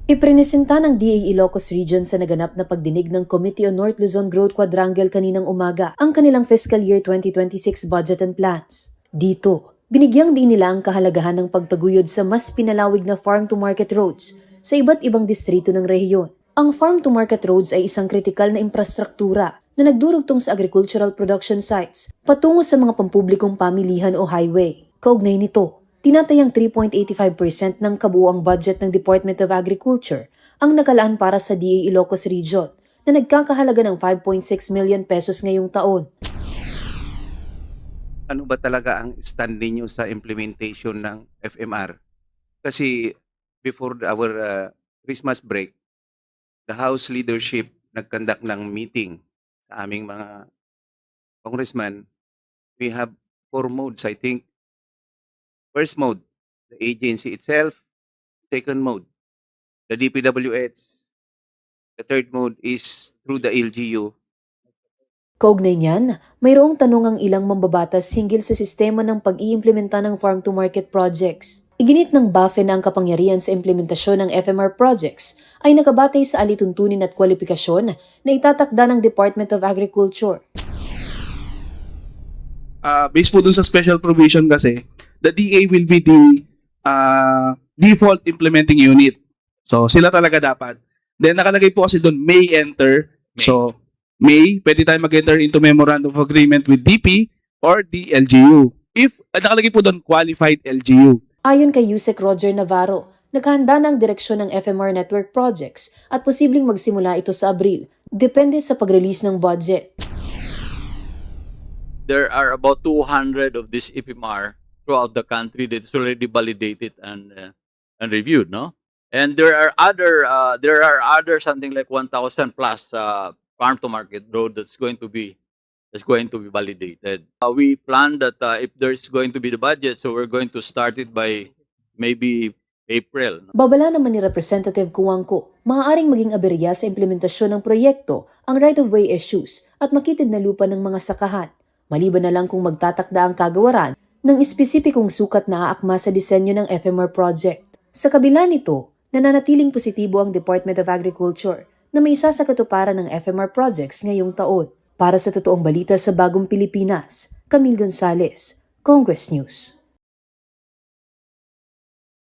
Iprinesenta ng DA Ilocos Region sa naganap na pagdinig ng Committee on North Luzon Growth Quadrangle kaninang umaga ang kanilang fiscal year 2026 budget and plans. Dito, binigyang din nila ang kahalagahan ng pagtaguyod sa mas pinalawig na farm-to-market roads sa iba't ibang distrito ng rehiyon. Ang farm-to-market roads ay isang kritikal na infrastruktura na nagdurugtong sa agricultural production sites patungo sa mga pampublikong pamilihan o highway. Kaugnay nito, tinatayang 3.85% ng kabuuang budget ng Department of Agriculture ang nakalaan para sa DA Ilocos Region na nagkakahalaga ng 5.6 million pesos ngayong taon. Ano ba talaga ang stand ninyo sa implementation ng FMR? Kasi before our Christmas break, the House leadership nagkandak ng meeting sa aming mga congressman. We have 4 modes, I think. First mode, the agency itself. Second mode, the DPWH. The third mode is through the LGU. Kaugnay niyan, mayroong tanong ang ilang mambabatas hinggil sa sistema ng pag-iimplementa ng farm-to-market projects. Iginit ng BAFE na ang kapangyarihan sa implementasyon ng FMR projects ay nakabatay sa alituntunin at kwalifikasyon na itatakda ng Department of Agriculture. Based po dun sa special provision kasi, the DA will be the default implementing unit. So, sila talaga dapat. Then, nakalagay po kasi dun, may enter. So, may, pwede tayo mag-enter into memorandum of agreement with DP or the LGU. If, nakalagay po dun, qualified LGU. Ayon kay Yusek Roger Navarro, naghahanda ng direksyon ng FMR Network Projects at posibleng magsimula ito sa Abril, depende sa pag-release ng budget. There are about 200 of this FMR throughout the country that is already validated and reviewed, no? And there are other something like 1,000 plus farm to market road that's going to be validated. We plan that if there's going to be the budget, so we're going to start it by maybe April. Babala naman ni Representative Kuwangko, maaaring maging aberya sa implementasyon ng proyekto ang right-of-way issues at makitid na lupa ng mga sakahan. Maliban na lang kung magtatakda ang kagawaran ng espesipikong sukat na aakma sa disenyo ng FMR project. Sa kabila nito, nananatiling positibo ang Department of Agriculture na may isa sa katuparan ng FMR projects ngayong taon. Para sa totoong balita sa Bagong Pilipinas, Camille Gonzalez, Congress News.